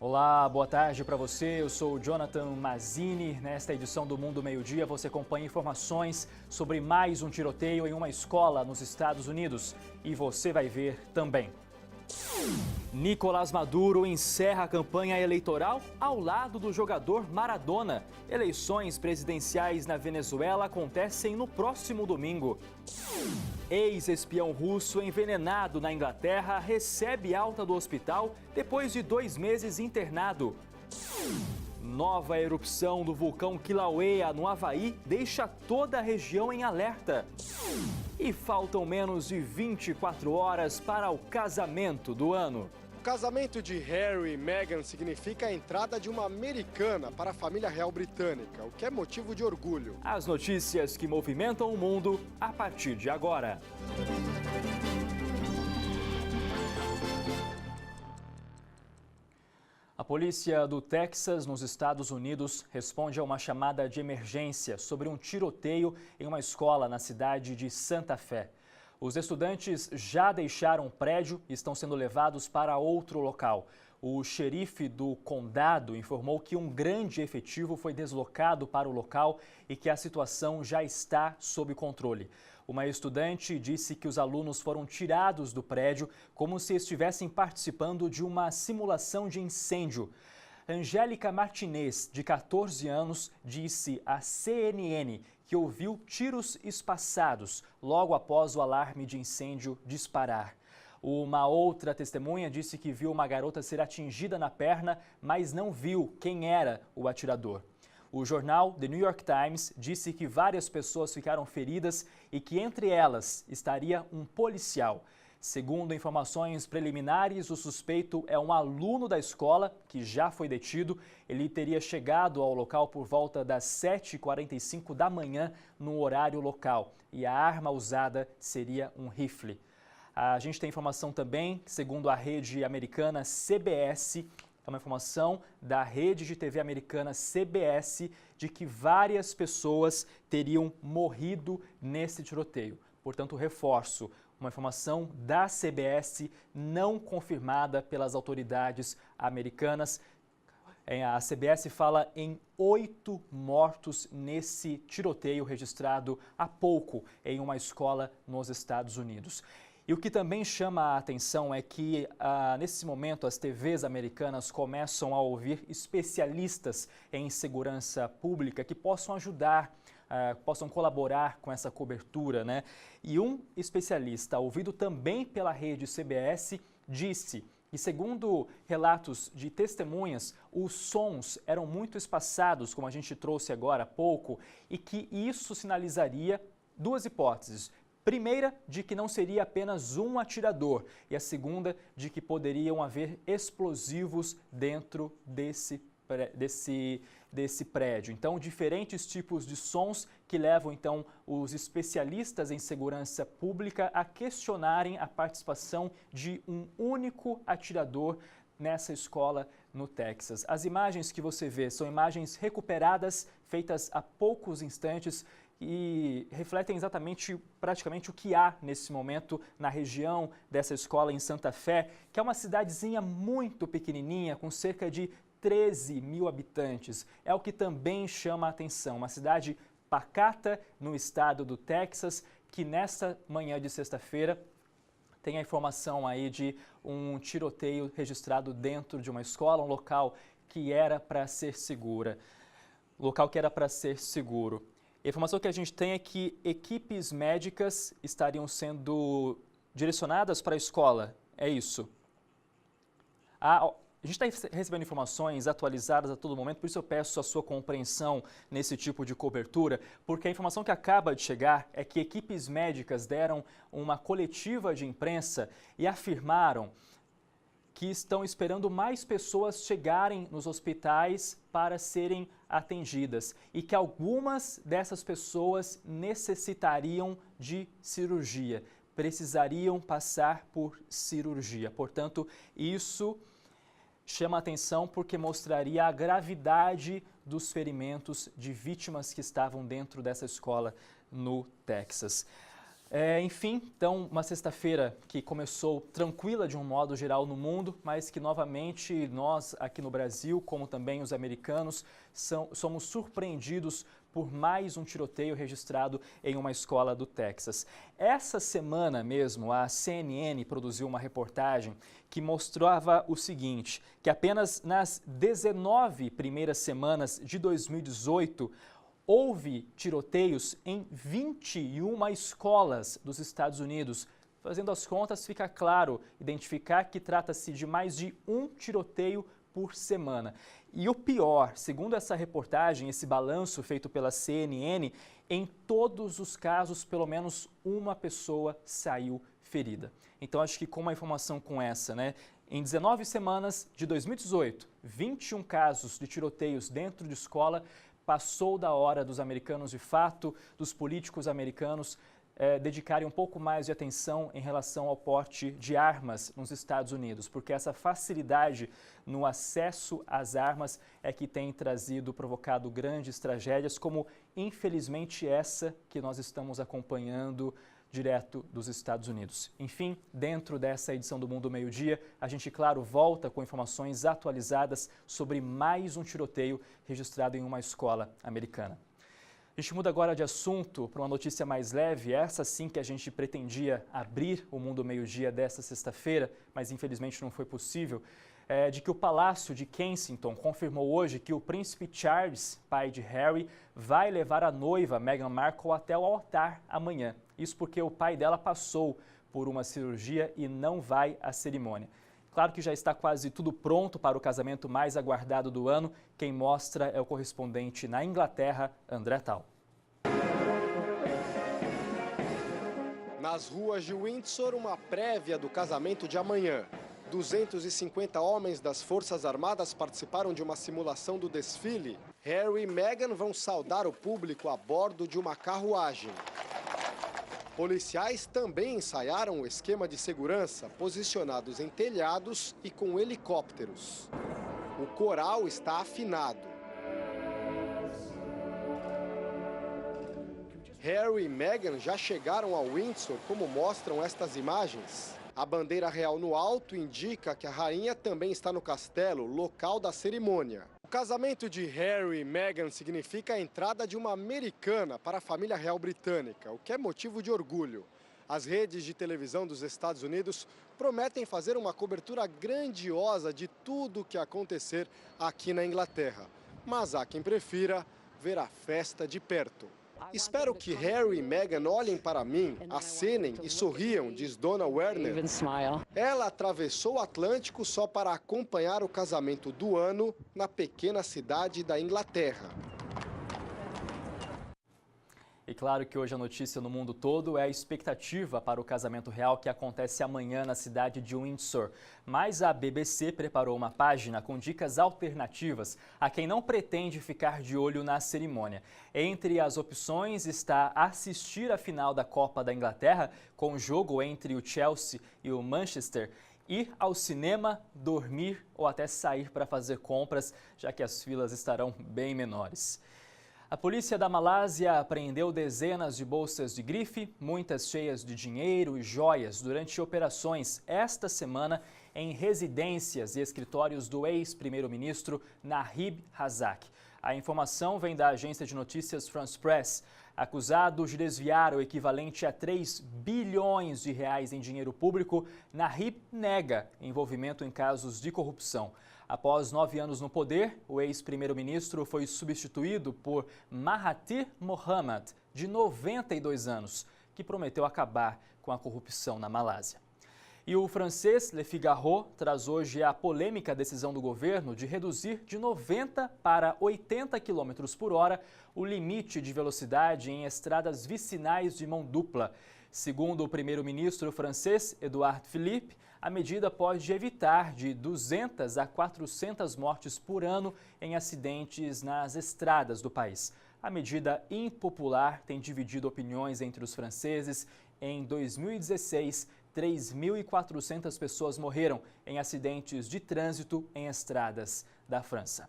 Olá, boa tarde para você. Eu sou o Jonathan Mazzini. Nesta edição do Mundo Meio-Dia, você acompanha informações sobre mais um tiroteio em uma escola nos Estados Unidos. E você vai ver também. Nicolás Maduro encerra a campanha eleitoral ao lado do jogador Maradona. Eleições presidenciais na Venezuela acontecem no próximo domingo. Ex-espião russo envenenado na Inglaterra recebe alta do hospital depois de 2 meses internado. Nova erupção do vulcão Kilauea, no Havaí, deixa toda a região em alerta. E faltam menos de 24 horas para o casamento do ano. O casamento de Harry e Meghan significa a entrada de uma americana para a família real britânica, o que é motivo de orgulho. As notícias que movimentam o mundo a partir de agora. A polícia do Texas, nos Estados Unidos, responde a uma chamada de emergência sobre um tiroteio em uma escola na cidade de Santa Fé. Os estudantes já deixaram o prédio e estão sendo levados para outro local. O xerife do condado informou que um grande efetivo foi deslocado para o local e que a situação já está sob controle. Uma estudante disse que os alunos foram tirados do prédio como se estivessem participando de uma simulação de incêndio. Angélica Martinez, de 14 anos, disse à CNN que ouviu tiros espaçados logo após o alarme de incêndio disparar. Uma outra testemunha disse que viu uma garota ser atingida na perna, mas não viu quem era o atirador. O jornal The New York Times disse que várias pessoas ficaram feridas e que entre elas estaria um policial. Segundo informações preliminares, o suspeito é um aluno da escola que já foi detido. Ele teria chegado ao local por volta das 7h45 da manhã no horário local e a arma usada seria um rifle. A gente tem informação também, segundo a rede americana CBS, é uma informação da rede de TV americana CBS, de que várias pessoas teriam morrido nesse tiroteio. Portanto, reforço, uma informação da CBS não confirmada pelas autoridades americanas. A CBS fala em 8 mortos nesse tiroteio registrado há pouco em uma escola nos Estados Unidos. E o que também chama a atenção é que, nesse momento, as TVs americanas começam a ouvir especialistas em segurança pública que possam ajudar, possam colaborar com essa cobertura, né? E um especialista, ouvido também pela rede CBS, disse que, segundo relatos de testemunhas, os sons eram muito espaçados, como a gente trouxe agora há pouco, e que isso sinalizaria 2 hipóteses. Primeira, de que não seria apenas um atirador, e a segunda, de que poderiam haver explosivos dentro desse prédio. Então, diferentes tipos de sons que levam, então, os especialistas em segurança pública a questionarem a participação de um único atirador nessa escola no Texas. As imagens que você vê são imagens recuperadas, feitas há poucos instantes, e refletem exatamente, praticamente, o que há nesse momento na região dessa escola em Santa Fé, que é uma cidadezinha muito pequenininha, com cerca de 13 mil habitantes. É o que também chama a atenção, uma cidade pacata no estado do Texas, que nesta manhã de sexta-feira tem a informação aí de um tiroteio registrado dentro de uma escola, um local que era para ser seguro. A informação que a gente tem é que equipes médicas estariam sendo direcionadas para a escola. É isso. A gente está recebendo informações atualizadas a todo momento, por isso eu peço a sua compreensão nesse tipo de cobertura, porque a informação que acaba de chegar é que equipes médicas deram uma coletiva de imprensa e afirmaram que estão esperando mais pessoas chegarem nos hospitais para serem atendidas e que algumas dessas pessoas necessitariam de cirurgia, precisariam passar por cirurgia. Portanto, isso chama a atenção porque mostraria a gravidade dos ferimentos de vítimas que estavam dentro dessa escola no Texas. Enfim, então, uma sexta-feira que começou tranquila de um modo geral no mundo, mas que novamente nós aqui no Brasil, como também os americanos, somos surpreendidos por mais um tiroteio registrado em uma escola do Texas. Essa semana mesmo, a CNN produziu uma reportagem que mostrava o seguinte, que apenas nas 19 primeiras semanas de 2018, houve tiroteios em 21 escolas dos Estados Unidos. Fazendo as contas, fica claro identificar que trata-se de mais de um tiroteio por semana. E o pior, segundo essa reportagem, esse balanço feito pela CNN, em todos os casos, pelo menos uma pessoa saiu ferida. Então, acho que com uma informação com essa, em 19 semanas de 2018, 21 casos de tiroteios dentro de escola, passou da hora dos americanos de fato, dos políticos americanos, dedicarem um pouco mais de atenção em relação ao porte de armas nos Estados Unidos, porque essa facilidade no acesso às armas é que tem provocado grandes tragédias, como infelizmente essa que nós estamos acompanhando direto dos Estados Unidos. Enfim, dentro dessa edição do Mundo Meio-Dia, a gente, claro, volta com informações atualizadas sobre mais um tiroteio registrado em uma escola americana. A gente muda agora de assunto para uma notícia mais leve, essa sim que a gente pretendia abrir o Mundo Meio-Dia desta sexta-feira, mas infelizmente não foi possível, de que o Palácio de Kensington confirmou hoje que o príncipe Charles, pai de Harry, vai levar a noiva Meghan Markle até o altar amanhã. Isso porque o pai dela passou por uma cirurgia e não vai à cerimônia. Claro que já está quase tudo pronto para o casamento mais aguardado do ano. Quem mostra é o correspondente na Inglaterra, André Tal. Nas ruas de Windsor, uma prévia do casamento de amanhã. 250 homens das Forças Armadas participaram de uma simulação do desfile. Harry e Meghan vão saudar o público a bordo de uma carruagem. Policiais também ensaiaram o esquema de segurança, posicionados em telhados e com helicópteros. O coral está afinado. Harry e Meghan já chegaram a Windsor, como mostram estas imagens. A bandeira real no alto indica que a rainha também está no castelo, local da cerimônia. O casamento de Harry e Meghan significa a entrada de uma americana para a família real britânica, o que é motivo de orgulho. As redes de televisão dos Estados Unidos prometem fazer uma cobertura grandiosa de tudo o que acontecer aqui na Inglaterra. Mas há quem prefira ver a festa de perto. Espero que Harry e Meghan olhem para mim, acenem e sorriam, diz Donna Werner. Ela atravessou o Atlântico só para acompanhar o casamento do ano na pequena cidade da Inglaterra. E claro que hoje a notícia no mundo todo é a expectativa para o casamento real que acontece amanhã na cidade de Windsor. Mas a BBC preparou uma página com dicas alternativas a quem não pretende ficar de olho na cerimônia. Entre as opções está assistir a final da Copa da Inglaterra, com o jogo entre o Chelsea e o Manchester, ir ao cinema, dormir ou até sair para fazer compras, já que as filas estarão bem menores. A polícia da Malásia apreendeu dezenas de bolsas de grife, muitas cheias de dinheiro e joias, durante operações esta semana em residências e escritórios do ex-primeiro-ministro Najib Razak. A informação vem da agência de notícias France Press. Acusado de desviar o equivalente a 3 bilhões de reais em dinheiro público, Najib nega envolvimento em casos de corrupção. Após 9 anos no poder, o ex-primeiro-ministro foi substituído por Mahathir Mohamad, de 92 anos, que prometeu acabar com a corrupção na Malásia. E o francês Le Figaro traz hoje a polêmica decisão do governo de reduzir de 90 para 80 km por hora o limite de velocidade em estradas vicinais de mão dupla. Segundo o primeiro-ministro francês, Édouard Philippe, a medida pode evitar de 200 a 400 mortes por ano em acidentes nas estradas do país. A medida impopular tem dividido opiniões entre os franceses. Em 2016, 3.400 pessoas morreram em acidentes de trânsito em estradas da França.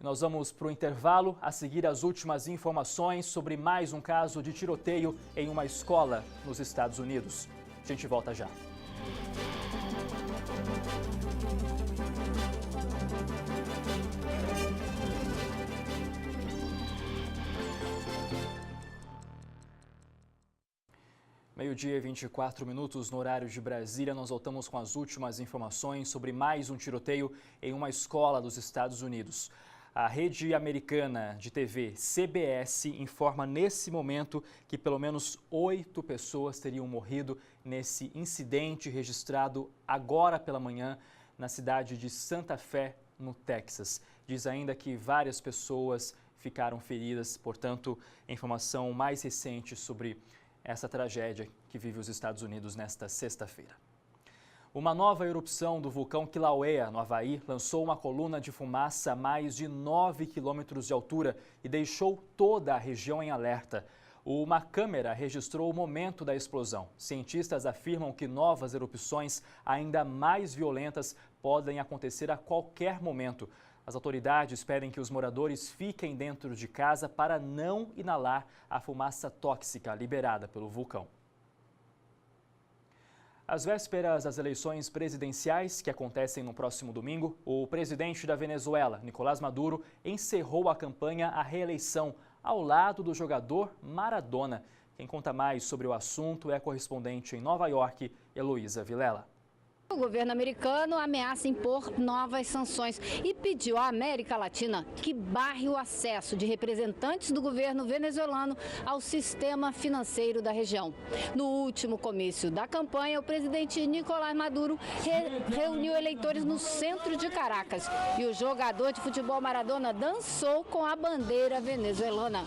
Nós vamos para o intervalo, a seguir as últimas informações sobre mais um caso de tiroteio em uma escola nos Estados Unidos. A gente volta já. Meio-dia e 24 minutos no horário de Brasília, nós voltamos com as últimas informações sobre mais um tiroteio em uma escola dos Estados Unidos. A rede americana de TV CBS informa nesse momento que pelo menos 8 pessoas teriam morrido nesse incidente registrado agora pela manhã na cidade de Santa Fé, no Texas. Diz ainda que várias pessoas ficaram feridas, portanto, informação mais recente sobre essa tragédia que vive os Estados Unidos nesta sexta-feira. Uma nova erupção do vulcão Kilauea, no Havaí, lançou uma coluna de fumaça a mais de 9 quilômetros de altura e deixou toda a região em alerta. Uma câmera registrou o momento da explosão. Cientistas afirmam que novas erupções ainda mais violentas podem acontecer a qualquer momento. As autoridades pedem que os moradores fiquem dentro de casa para não inalar a fumaça tóxica liberada pelo vulcão. Às vésperas das eleições presidenciais, que acontecem no próximo domingo, o presidente da Venezuela, Nicolás Maduro, encerrou a campanha à reeleição ao lado do jogador Maradona. Quem conta mais sobre o assunto é a correspondente em Nova York, Heloísa Vilela. O governo americano ameaça impor novas sanções e pediu à América Latina que barre o acesso de representantes do governo venezuelano ao sistema financeiro da região. No último comício da campanha, o presidente Nicolás Maduro reuniu eleitores no centro de Caracas e o jogador de futebol Maradona dançou com a bandeira venezuelana.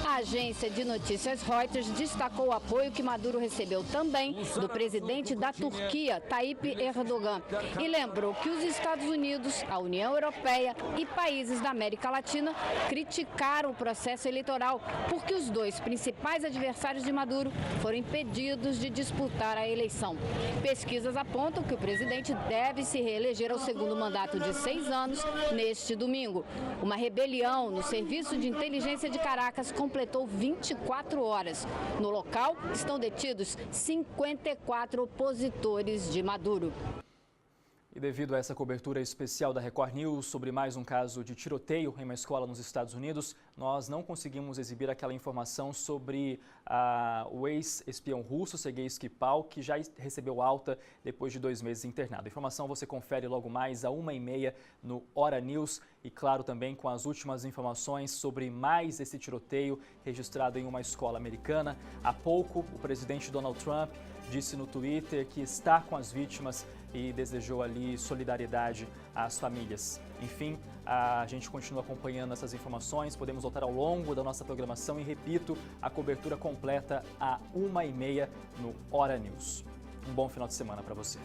A agência de notícias Reuters destacou o apoio que Maduro recebeu também do presidente da Turquia, Tayyip Erdogan, e lembrou que os Estados Unidos, a União Europeia e países da América Latina criticaram o processo eleitoral porque os dois principais adversários de Maduro foram impedidos de disputar a eleição. Pesquisas apontam que o presidente deve se reeleger ao segundo mandato de 6 anos neste domingo. Uma rebelião no Serviço de Inteligência de Caracas completou 24 horas. No local estão detidos 54 opositores de Maduro. E devido a essa cobertura especial da Record News sobre mais um caso de tiroteio em uma escola nos Estados Unidos, nós não conseguimos exibir aquela informação sobre o ex-espião russo, Sergei Skripal, que já recebeu alta depois de 2 meses internado. A informação você confere logo mais às 1h30 no Hora News e, claro, também com as últimas informações sobre mais esse tiroteio registrado em uma escola americana. Há pouco, o presidente Donald Trump disse no Twitter que está com as vítimas e desejou ali solidariedade às famílias. Enfim, a gente continua acompanhando essas informações, podemos voltar ao longo da nossa programação e, repito, a cobertura completa às 1h30 no Hora News. Um bom final de semana para você.